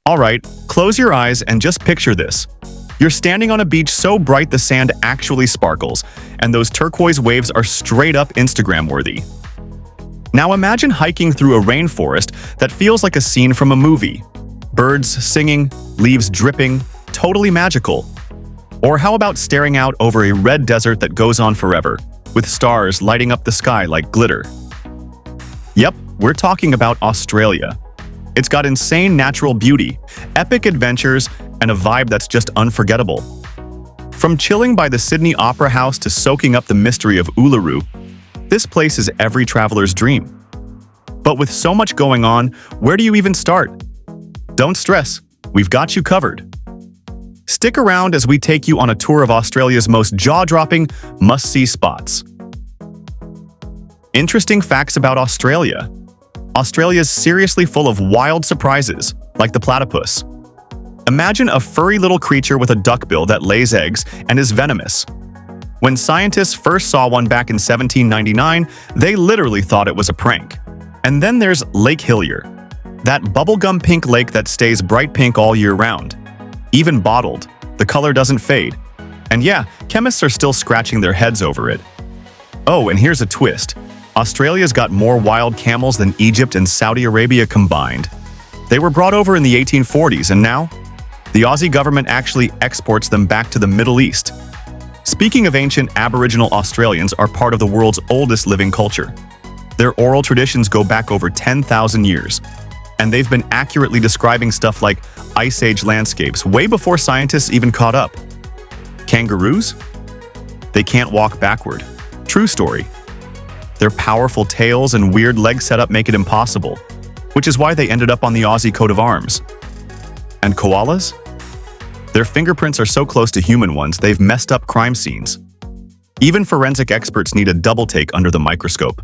Alright, close your eyes and just picture this. You're standing on a beach so bright the sand actually sparkles, and those turquoise waves are straight up Instagram-worthy. Now imagine hiking through a rainforest that feels like a scene from a movie. Birds singing, leaves dripping, totally magical. Or how about staring out over a red desert that goes on forever, with stars lighting up the sky like glitter? Yep, we're talking about Australia. It's got insane natural beauty, epic adventures, and a vibe that's just unforgettable. From chilling by the Sydney Opera House to soaking up the mystery of Uluru, this place is every traveler's dream. But with so much going on, where do you even start? Don't stress, we've got you covered. Stick around as we take you on a tour of Australia's most jaw-dropping, must-see spots. Interesting facts about Australia. Australia's seriously full of wild surprises, like the platypus. Imagine a furry little creature with a duckbill that lays eggs and is venomous. When scientists first saw one back in 1799, they literally thought it was a prank. And then there's Lake Hillier, that bubblegum pink lake that stays bright pink all year round. Even bottled, the color doesn't fade. And yeah, chemists are still scratching their heads over it. Oh, and here's a twist. Australia's got more wild camels than Egypt and Saudi Arabia combined. They were brought over in the 1840s, and now? The Aussie government actually exports them back to the Middle East. Speaking of ancient Aboriginal Australians are part of the world's oldest living culture. Their oral traditions go back over 10,000 years, and they've been accurately describing stuff like Ice Age landscapes way before scientists even caught up. Kangaroos? They can't walk backward. True story. Their powerful tails and weird leg setup make it impossible, which is why they ended up on the Aussie coat of arms. And koalas? Their fingerprints are so close to human ones, they've messed up crime scenes. Even forensic experts need a double take under the microscope.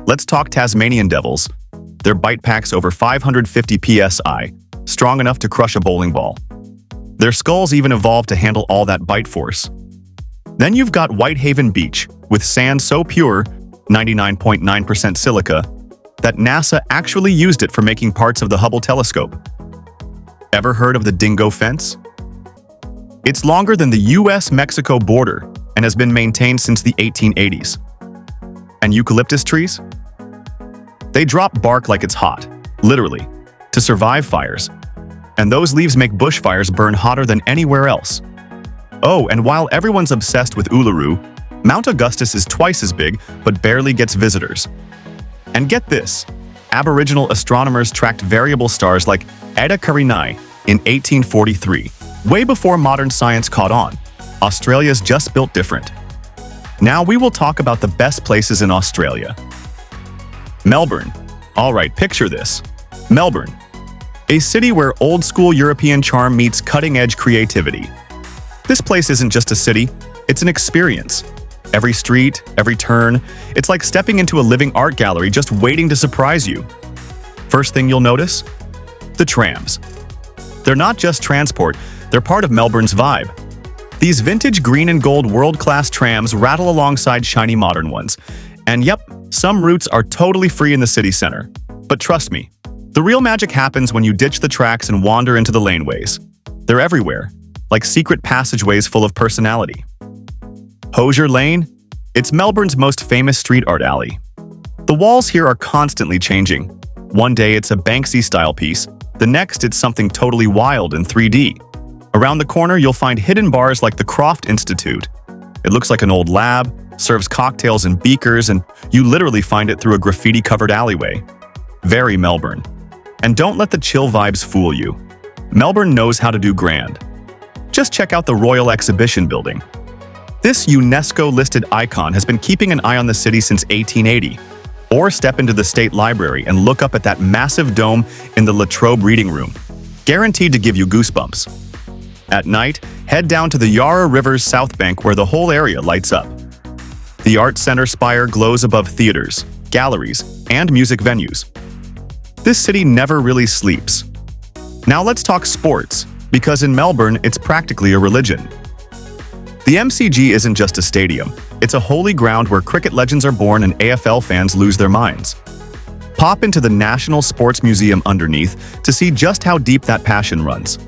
Let's talk Tasmanian devils. Their bite packs over 550 psi, strong enough to crush a bowling ball. Their skulls even evolved to handle all that bite force. Then you've got Whitehaven Beach, with sand so pure, 99.9% silica, that NASA actually used it for making parts of the Hubble telescope. Ever heard of the Dingo Fence? It's longer than the US-Mexico border and has been maintained since the 1880s. And eucalyptus trees? They drop bark like it's hot, literally, to survive fires. And those leaves make bushfires burn hotter than anywhere else. Oh, and while everyone's obsessed with Uluru, Mount Augustus is twice as big, but barely gets visitors. And get this, Aboriginal astronomers tracked variable stars like Eta Carinae in 1843, way before modern science caught on. Australia's just built different. Now we will talk about the best places in Australia. Melbourne. Alright, picture this. Melbourne. A city where old-school European charm meets cutting-edge creativity. This place isn't just a city, it's an experience. Every street, every turn, it's like stepping into a living art gallery just waiting to surprise you. First thing you'll notice? The trams. They're not just transport, they're part of Melbourne's vibe. These vintage green and gold world-class trams rattle alongside shiny modern ones. And yep, some routes are totally free in the city center. But trust me, the real magic happens when you ditch the tracks and wander into the laneways. They're everywhere, like secret passageways full of personality. Hosier Lane? It's Melbourne's most famous street art alley. The walls here are constantly changing. One day it's a Banksy-style piece, the next it's something totally wild in 3D. Around the corner you'll find hidden bars like the Croft Institute. It looks like an old lab, serves cocktails in beakers, and you literally find it through a graffiti-covered alleyway. Very Melbourne. And don't let the chill vibes fool you. Melbourne knows how to do grand. Just check out the Royal Exhibition Building. This UNESCO-listed icon has been keeping an eye on the city since 1880. Or step into the State Library and look up at that massive dome in the La Trobe Reading Room. Guaranteed to give you goosebumps. At night, head down to the Yarra River's south bank where the whole area lights up. The Art Centre spire glows above theatres, galleries, and music venues. This city never really sleeps. Now let's talk sports, because in Melbourne, it's practically a religion. The MCG isn't just a stadium, it's a holy ground where cricket legends are born and AFL fans lose their minds. Pop into the National Sports Museum underneath to see just how deep that passion runs.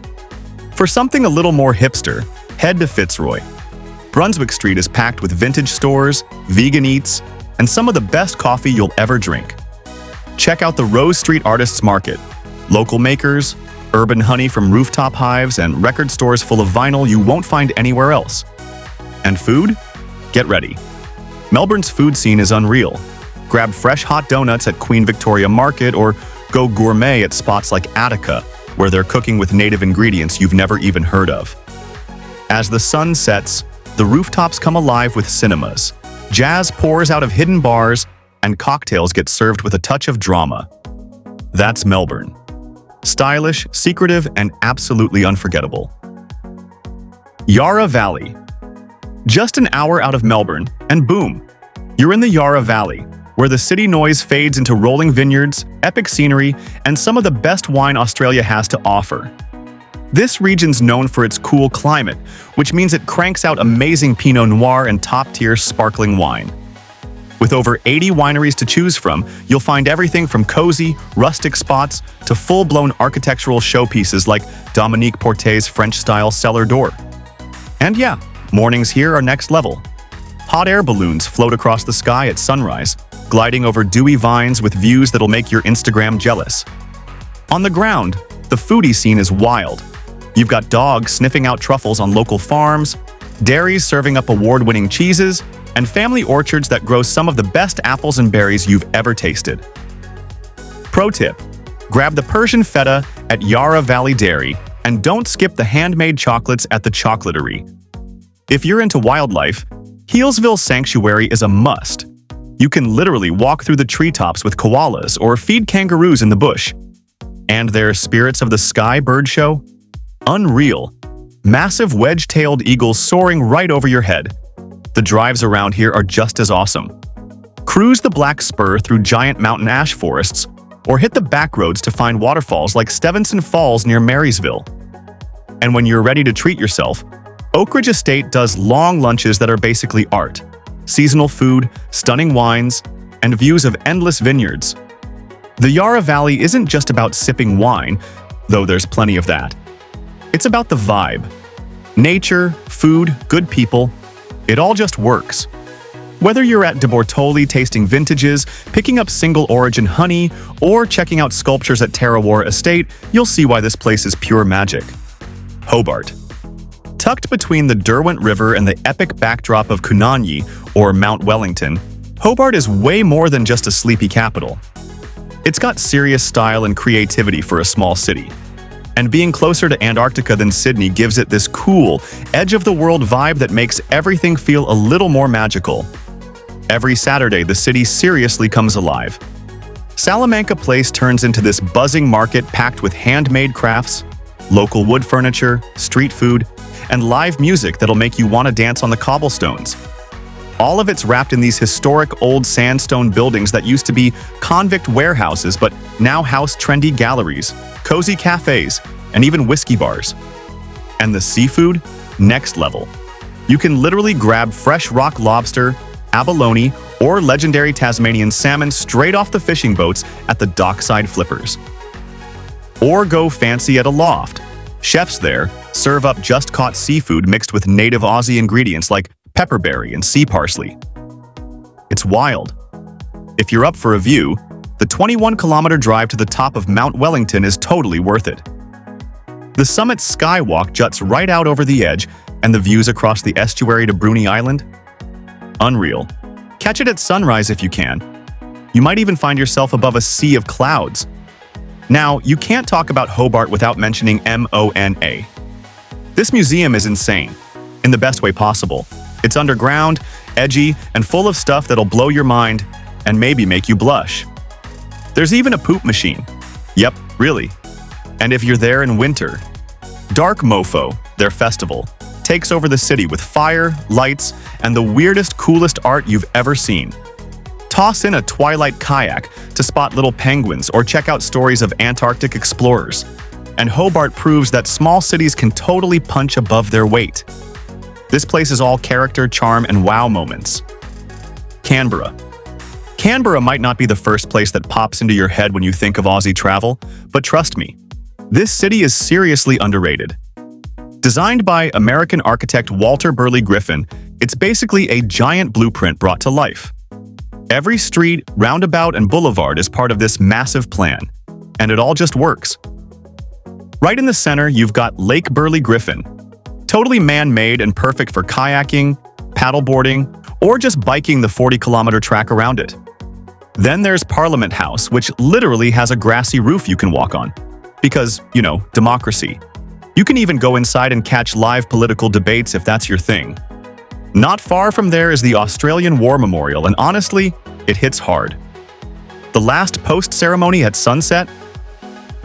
For something a little more hipster, head to Fitzroy. Brunswick Street is packed with vintage stores, vegan eats, and some of the best coffee you'll ever drink. Check out the Rose Street Artists Market. Local makers, urban honey from rooftop hives, and record stores full of vinyl you won't find anywhere else. And food? Get ready. Melbourne's food scene is unreal. Grab fresh hot donuts at Queen Victoria Market or go gourmet at spots like Attica, where they're cooking with native ingredients you've never even heard of. As the sun sets, the rooftops come alive with cinemas. Jazz pours out of hidden bars, and cocktails get served with a touch of drama. That's Melbourne. Stylish, secretive, and absolutely unforgettable. Yarra Valley. Just an hour out of Melbourne, and boom, you're in the Yarra Valley, where the city noise fades into rolling vineyards, epic scenery, and some of the best wine Australia has to offer. This region's known for its cool climate, which means it cranks out amazing Pinot Noir and top-tier sparkling wine. With over 80 wineries to choose from, you'll find everything from cozy, rustic spots to full-blown architectural showpieces like Dominique Portet's French-style cellar door. And yeah, mornings here are next level. Hot air balloons float across the sky at sunrise, gliding over dewy vines with views that'll make your Instagram jealous. On the ground, the foodie scene is wild. You've got dogs sniffing out truffles on local farms, dairies serving up award-winning cheeses, and family orchards that grow some of the best apples and berries you've ever tasted. Pro tip: grab the Persian feta at Yara Valley Dairy, and don't skip the handmade chocolates at the Chocolatery. If you're into wildlife, Healesville Sanctuary is a must. You can literally walk through the treetops with koalas or feed kangaroos in the bush. And their Spirits of the Sky bird show? Unreal. Massive wedge-tailed eagles soaring right over your head. The drives around here are just as awesome. Cruise the Black Spur through giant mountain ash forests, or hit the back roads to find waterfalls like Stevenson Falls near Marysville. And when you're ready to treat yourself, Oak Ridge Estate does long lunches that are basically art. Seasonal food, stunning wines, and views of endless vineyards. The Yarra Valley isn't just about sipping wine, though there's plenty of that. It's about the vibe. Nature, food, good people, it all just works. Whether you're at De Bortoli tasting vintages, picking up single origin honey, or checking out sculptures at Tarawara Estate, you'll see why this place is pure magic. Hobart. Tucked between the Derwent River and the epic backdrop of Kunanyi, or Mount Wellington, Hobart is way more than just a sleepy capital. It's got serious style and creativity for a small city. And being closer to Antarctica than Sydney gives it this cool, edge-of-the-world vibe that makes everything feel a little more magical. Every Saturday, the city seriously comes alive. Salamanca Place turns into this buzzing market packed with handmade crafts, local wood furniture, street food, and live music that'll make you want to dance on the cobblestones. All of it's wrapped in these historic old sandstone buildings that used to be convict warehouses but now house trendy galleries, cozy cafes, and even whiskey bars. And the seafood? Next level. You can literally grab fresh rock lobster, abalone, or legendary Tasmanian salmon straight off the fishing boats at the dockside flippers. Or go fancy at a loft. Chefs there serve up just-caught seafood mixed with native Aussie ingredients like pepperberry and sea parsley. It's wild. If you're up for a view, the 21-kilometer drive to the top of Mount Wellington is totally worth it. The summit's skywalk juts right out over the edge, and the views across the estuary to Bruny Island? Unreal. Catch it at sunrise if you can. You might even find yourself above a sea of clouds. Now, you can't talk about Hobart without mentioning MONA. This museum is insane, in the best way possible. It's underground, edgy, and full of stuff that'll blow your mind and maybe make you blush. There's even a poop machine. Yep, really. And if you're there in winter, Dark Mofo, their festival, takes over the city with fire, lights, and the weirdest, coolest art you've ever seen. Toss in a twilight kayak to spot little penguins or check out stories of Antarctic explorers. And Hobart proves that small cities can totally punch above their weight. This place is all character, charm, and wow moments. Canberra. Canberra might not be the first place that pops into your head when you think of Aussie travel, but trust me, this city is seriously underrated. Designed by American architect Walter Burley Griffin, it's basically a giant blueprint brought to life. Every street, roundabout, and boulevard is part of this massive plan, and it all just works. Right in the center, you've got Lake Burley Griffin, totally man-made and perfect for kayaking, paddleboarding, or just biking the 40-kilometer track around it. Then there's Parliament House, which literally has a grassy roof you can walk on. Because, you know, democracy. You can even go inside and catch live political debates if that's your thing. Not far from there is the Australian War Memorial, and honestly, it hits hard. The last post ceremony at sunset?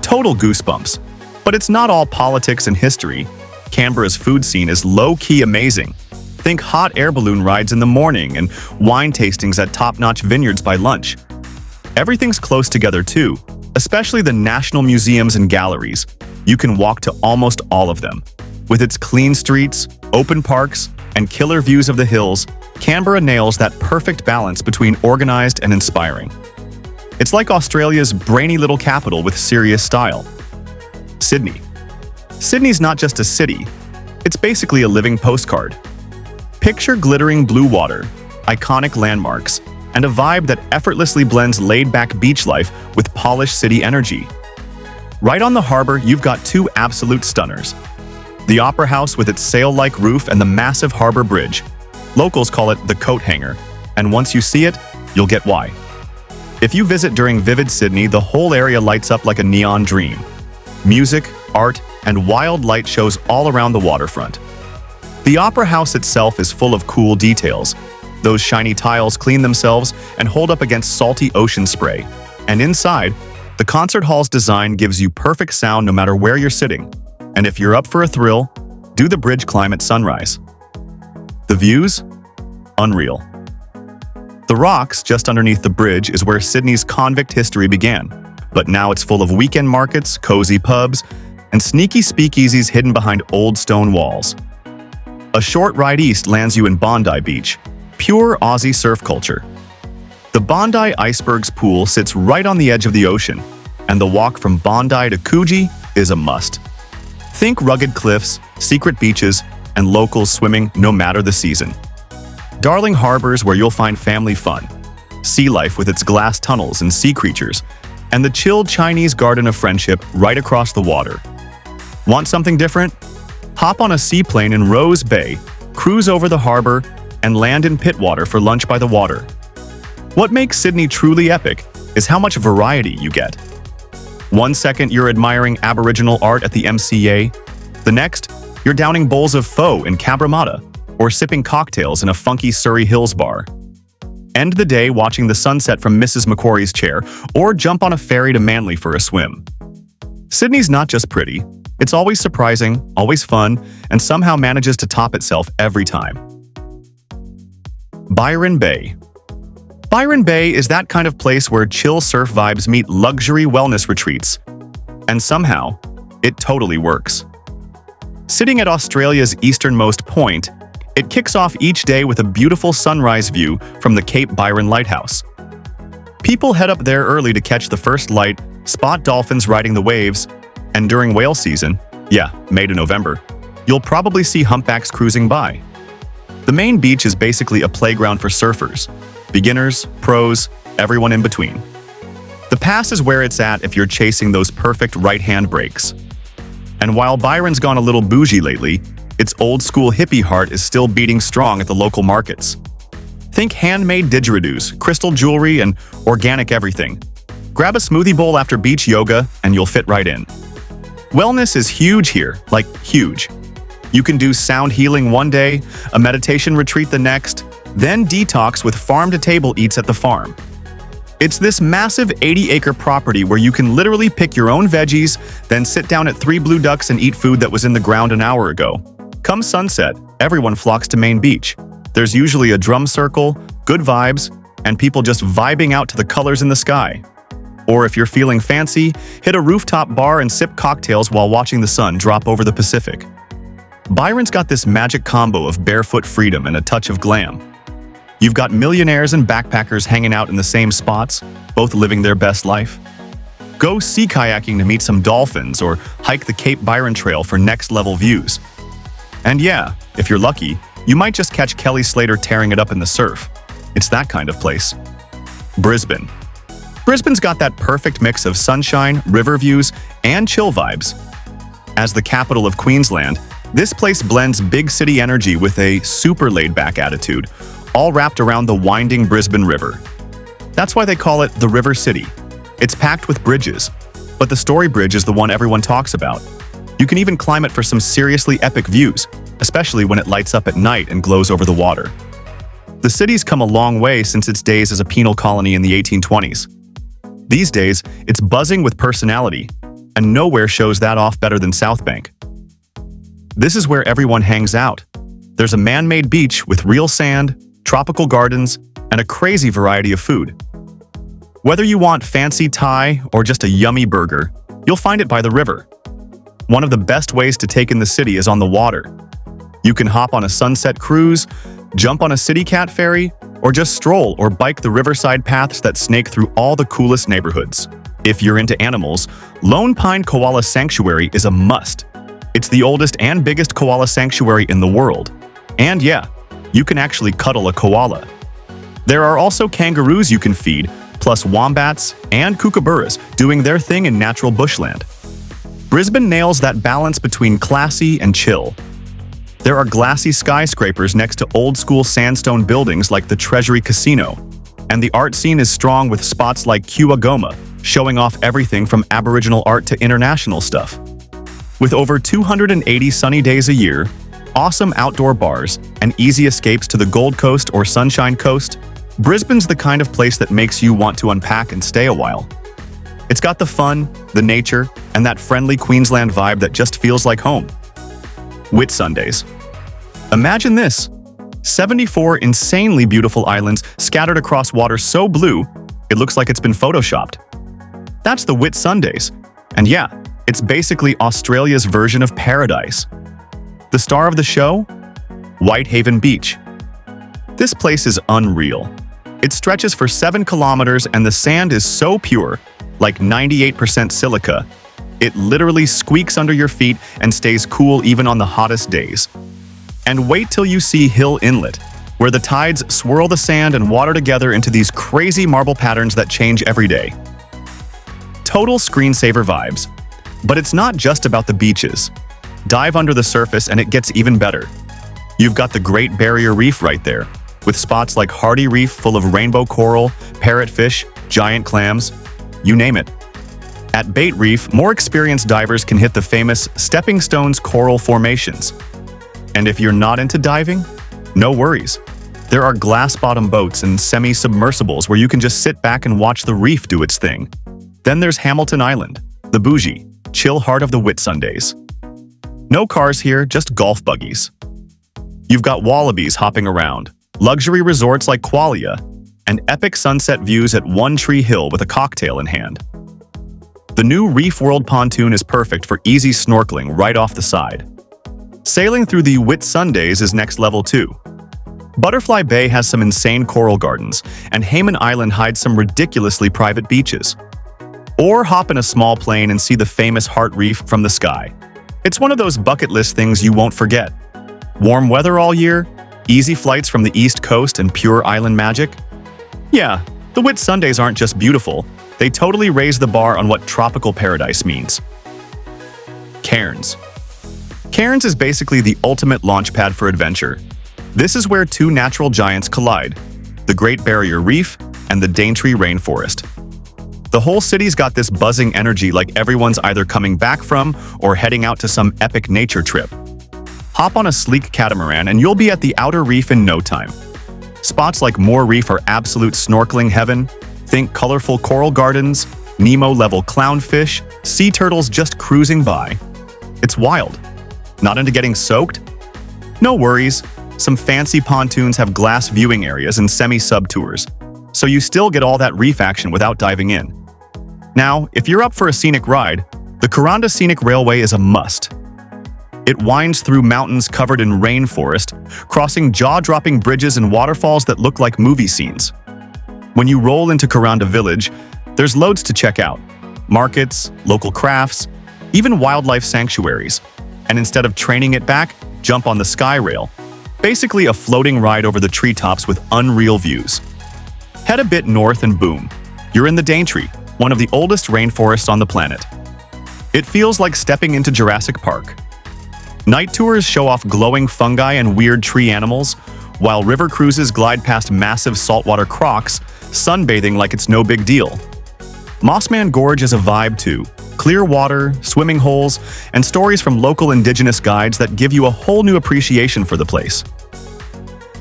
Total goosebumps. But it's not all politics and history. Canberra's food scene is low-key amazing. Think hot air balloon rides in the morning and wine tastings at top-notch vineyards by lunch. Everything's close together too, especially the national museums and galleries. You can walk to almost all of them. With its clean streets, open parks, and killer views of the hills, Canberra nails that perfect balance between organized and inspiring. It's like Australia's brainy little capital with serious style. Sydney. Sydney's not just a city, it's basically a living postcard. Picture glittering blue water, iconic landmarks, and a vibe that effortlessly blends laid-back beach life with polished city energy. Right on the harbour, you've got two absolute stunners. The Opera House with its sail-like roof and the massive harbour bridge. Locals call it the coat hanger, and once you see it, you'll get why. If you visit during vivid Sydney, the whole area lights up like a neon dream. Music, art, and wild light shows all around the waterfront. The Opera House itself is full of cool details. Those shiny tiles clean themselves and hold up against salty ocean spray. And inside, the concert hall's design gives you perfect sound no matter where you're sitting. And if you're up for a thrill, do the bridge climb at sunrise. The views? Unreal. The Rocks, just underneath the bridge, is where Sydney's convict history began. But now it's full of weekend markets, cozy pubs, and sneaky speakeasies hidden behind old stone walls. A short ride east lands you in Bondi Beach, pure Aussie surf culture. The Bondi Icebergs pool sits right on the edge of the ocean, and the walk from Bondi to Coogee is a must. Think rugged cliffs, secret beaches, and locals swimming no matter the season. Darling Harbour's where you'll find family fun, sea life with its glass tunnels and sea creatures, and the chilled Chinese Garden of Friendship right across the water. Want something different? Hop on a seaplane in Rose Bay, cruise over the harbour, and land in Pittwater for lunch by the water. What makes Sydney truly epic is how much variety you get. One second you're admiring Aboriginal art at the MCA, the next you're downing bowls of pho in Cabramatta or sipping cocktails in a funky Surrey Hills bar. End the day watching the sunset from Mrs. Macquarie's chair or jump on a ferry to Manly for a swim. Sydney's not just pretty, it's always surprising, always fun, and somehow manages to top itself every time. Byron Bay. Byron Bay is that kind of place where chill surf vibes meet luxury wellness retreats. And somehow, it totally works. Sitting at Australia's easternmost point, it kicks off each day with a beautiful sunrise view from the Cape Byron Lighthouse. People head up there early to catch the first light, spot dolphins riding the waves, and during whale season, May to November, you'll probably see humpbacks cruising by. The main beach is basically a playground for surfers, beginners, pros, everyone in between. The pass is where it's at if you're chasing those perfect right-hand breaks. And while Byron's gone a little bougie lately, its old-school hippie heart is still beating strong at the local markets. Think handmade didgeridoos, crystal jewelry, and organic everything. Grab a smoothie bowl after beach yoga, and you'll fit right in. Wellness is huge here, like huge. You can do sound healing one day, a meditation retreat the next, then detox with farm-to-table eats at the farm. It's this massive 80-acre property where you can literally pick your own veggies, then sit down at 3 Blue Ducks and eat food that was in the ground an hour ago. Come sunset, everyone flocks to Main Beach. There's usually a drum circle, good vibes, and people just vibing out to the colors in the sky. Or if you're feeling fancy, hit a rooftop bar and sip cocktails while watching the sun drop over the Pacific. Byron's got this magic combo of barefoot freedom and a touch of glam. You've got millionaires and backpackers hanging out in the same spots, both living their best life. Go sea kayaking to meet some dolphins or hike the Cape Byron Trail for next-level views. And yeah, if you're lucky, you might just catch Kelly Slater tearing it up in the surf. It's that kind of place. Brisbane. Brisbane's got that perfect mix of sunshine, river views, and chill vibes. As the capital of Queensland, this place blends big city energy with a super laid-back attitude, all wrapped around the winding Brisbane River. That's why they call it the River City. It's packed with bridges, but the Story Bridge is the one everyone talks about. You can even climb it for some seriously epic views, especially when it lights up at night and glows over the water. The city's come a long way since its days as a penal colony in the 1820s. These days, it's buzzing with personality, and nowhere shows that off better than South Bank. This is where everyone hangs out. There's a man-made beach with real sand, tropical gardens, and a crazy variety of food. Whether you want fancy Thai or just a yummy burger, you'll find it by the river. One of the best ways to take in the city is on the water. You can hop on a sunset cruise, jump on a city cat ferry, or just stroll or bike the riverside paths that snake through all the coolest neighborhoods. If you're into animals, Lone Pine Koala Sanctuary is a must. It's the oldest and biggest koala sanctuary in the world. And yeah, you can actually cuddle a koala. There are also kangaroos you can feed, plus wombats and kookaburras doing their thing in natural bushland. Brisbane nails that balance between classy and chill. There are glassy skyscrapers next to old-school sandstone buildings like the Treasury Casino, and the art scene is strong with spots like Kiwagoma, showing off everything from Aboriginal art to international stuff. With over 280 sunny days a year, awesome outdoor bars, and easy escapes to the Gold Coast or Sunshine Coast, Brisbane's the kind of place that makes you want to unpack and stay a while. It's got the fun, the nature, and that friendly Queensland vibe that just feels like home. Whitsundays. Imagine this: 74 insanely beautiful islands scattered across water so blue, it looks like it's been photoshopped. That's the Whitsundays, and yeah, it's basically Australia's version of paradise. The star of the show? Whitehaven Beach. This place is unreal. It stretches for 7 kilometers and the sand is so pure, like 98% silica. It literally squeaks under your feet and stays cool even on the hottest days. And wait till you see Hill Inlet, where the tides swirl the sand and water together into these crazy marble patterns that change every day. Total screensaver vibes. But it's not just about the beaches. Dive under the surface and it gets even better. You've got the Great Barrier Reef right there, with spots like Hardy Reef full of rainbow coral, parrotfish, giant clams, you name it. At Bait Reef, more experienced divers can hit the famous Stepping Stones coral formations. And if you're not into diving, no worries. There are glass-bottom boats and semi-submersibles where you can just sit back and watch the reef do its thing. Then there's Hamilton Island, the bougie, chill heart of the Whitsundays. No cars here, just golf buggies. You've got wallabies hopping around, luxury resorts like Koala, and epic sunset views at One Tree Hill with a cocktail in hand. The new Reef World pontoon is perfect for easy snorkeling right off the side. Sailing through the Whitsundays is next level too. Butterfly Bay has some insane coral gardens, and Hayman Island hides some ridiculously private beaches. Or hop in a small plane and see the famous Heart Reef from the sky. It's one of those bucket list things you won't forget. Warm weather all year, easy flights from the East Coast, and pure island magic. Yeah, the Whitsundays aren't just beautiful, they totally raise the bar on what tropical paradise means. Cairns. Cairns is basically the ultimate launchpad for adventure. This is where two natural giants collide, the Great Barrier Reef and the Daintree Rainforest. The whole city's got this buzzing energy like everyone's either coming back from or heading out to some epic nature trip. Hop on a sleek catamaran and you'll be at the outer reef in no time. Spots like Moore Reef are absolute snorkeling heaven. Think colorful coral gardens, Nemo-level clownfish, sea turtles just cruising by. It's wild. Not into getting soaked? No worries. Some fancy pontoons have glass viewing areas and semi-sub tours, so you still get all that reef action without diving in. Now, if you're up for a scenic ride, the Kuranda Scenic Railway is a must. It winds through mountains covered in rainforest, crossing jaw-dropping bridges and waterfalls that look like movie scenes. When you roll into Kuranda village, there's loads to check out. Markets, local crafts, even wildlife sanctuaries. And instead of training it back, jump on the sky rail. Basically a floating ride over the treetops with unreal views. Head a bit north and boom, you're in the Daintree, one of the oldest rainforests on the planet. It feels like stepping into Jurassic Park. Night tours show off glowing fungi and weird tree animals, while river cruises glide past massive saltwater crocs, sunbathing like it's no big deal. Mossman Gorge is a vibe too. Clear water, swimming holes, and stories from local indigenous guides that give you a whole new appreciation for the place.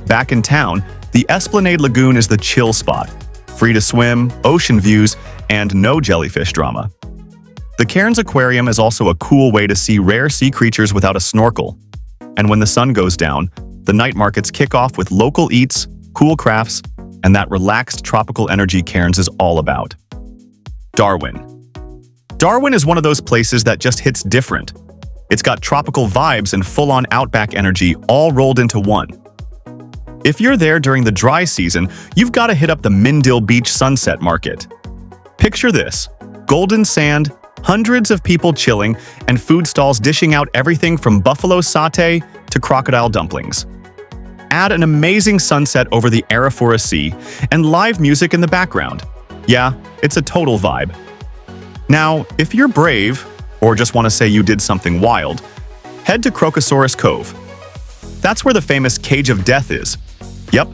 Back in town, the Esplanade Lagoon is the chill spot. Free to swim, ocean views, and no jellyfish drama. The Cairns Aquarium is also a cool way to see rare sea creatures without a snorkel. And when the sun goes down, the night markets kick off with local eats, cool crafts, and that relaxed tropical energy Cairns is all about. Darwin. Darwin is one of those places that just hits different. It's got tropical vibes and full-on outback energy all rolled into one. If you're there during the dry season, you've got to hit up the Mindil Beach Sunset Market. Picture this: golden sand, hundreds of people chilling, and food stalls dishing out everything from buffalo satay to crocodile dumplings. Add an amazing sunset over the Arafura Sea and live music in the background. Yeah, it's a total vibe. Now, if you're brave, or just want to say you did something wild, head to Crocosaurus Cove. That's where the famous Cage of Death is. Yep,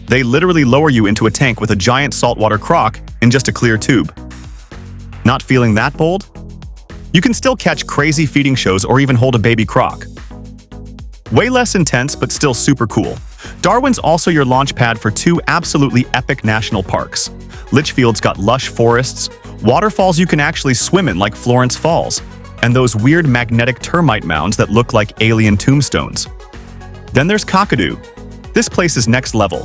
they literally lower you into a tank with a giant saltwater croc in just a clear tube. Not feeling that bold? You can still catch crazy feeding shows or even hold a baby croc. Way less intense, but still super cool. Darwin's also your launch pad for two absolutely epic national parks. Litchfield's got lush forests, waterfalls you can actually swim in like Florence Falls, and those weird magnetic termite mounds that look like alien tombstones. Then there's Kakadu. This place is next level.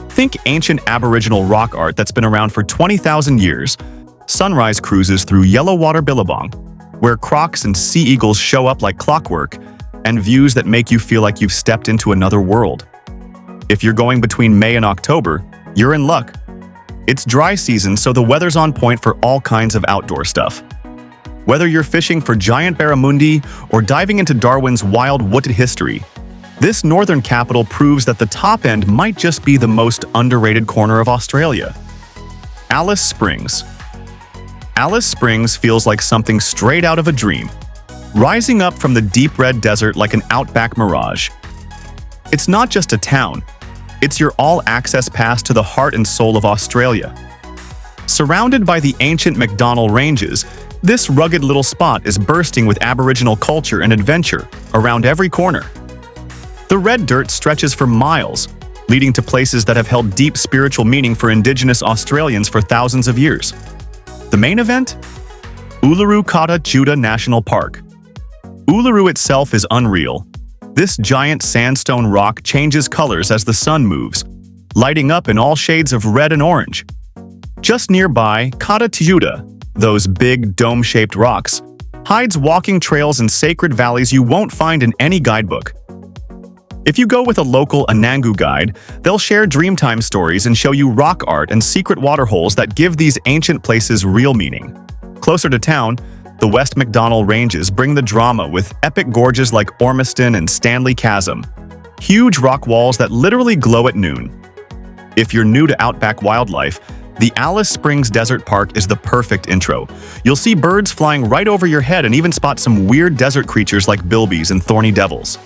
Think ancient Aboriginal rock art that's been around for 20,000 years, sunrise cruises through yellow water Billabong, where crocs and sea eagles show up like clockwork, and views that make you feel like you've stepped into another world. If you're going between May and October, you're in luck. It's dry season, so the weather's on point for all kinds of outdoor stuff. Whether you're fishing for giant barramundi or diving into Darwin's wild wooded history, this northern capital proves that the top end might just be the most underrated corner of Australia. Alice Springs. Alice Springs feels like something straight out of a dream, rising up from the deep red desert like an outback mirage. It's not just a town, it's your all-access pass to the heart and soul of Australia. Surrounded by the ancient MacDonnell Ranges, this rugged little spot is bursting with Aboriginal culture and adventure around every corner. The red dirt stretches for miles, leading to places that have held deep spiritual meaning for Indigenous Australians for thousands of years. The main event? Uluru-Kata Tjuta National Park. Uluru itself is unreal. This giant sandstone rock changes colors as the sun moves, lighting up in all shades of red and orange. Just nearby, Kata Tjuta, those big dome-shaped rocks, hides walking trails and sacred valleys you won't find in any guidebook. If you go with a local Anangu guide, they'll share Dreamtime stories and show you rock art and secret waterholes that give these ancient places real meaning. Closer to town, the West MacDonnell Ranges bring the drama with epic gorges like Ormiston and Stanley Chasm, huge rock walls that literally glow at noon. If you're new to outback wildlife, the Alice Springs Desert Park is the perfect intro. You'll see birds flying right over your head and even spot some weird desert creatures like bilbies and thorny devils.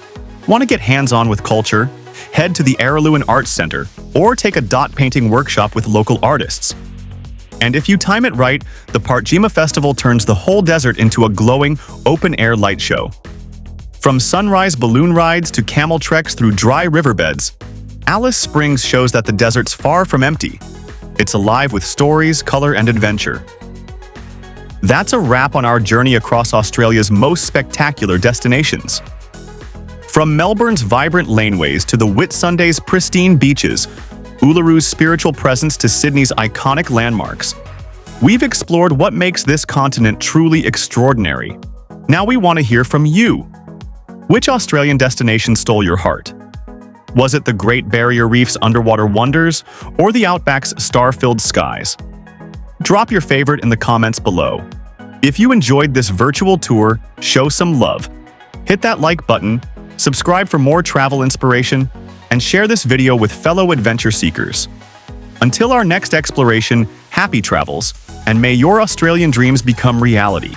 Want to get hands-on with culture? Head to the Araluen Arts Center or take a dot painting workshop with local artists. And if you time it right, the Partjima Festival turns the whole desert into a glowing, open-air light show. From sunrise balloon rides to camel treks through dry riverbeds, Alice Springs shows that the desert's far from empty. It's alive with stories, color, and adventure. That's a wrap on our journey across Australia's most spectacular destinations. From Melbourne's vibrant laneways to the Whitsundays' pristine beaches, Uluru's spiritual presence to Sydney's iconic landmarks, we've explored what makes this continent truly extraordinary. Now we want to hear from you. Which Australian destination stole your heart? Was it the Great Barrier Reef's underwater wonders or the Outback's star-filled skies? Drop your favorite in the comments below. If you enjoyed this virtual tour, show some love. Hit that like button, subscribe for more travel inspiration, and share this video with fellow adventure seekers. Until our next exploration, happy travels, and may your Australian dreams become reality.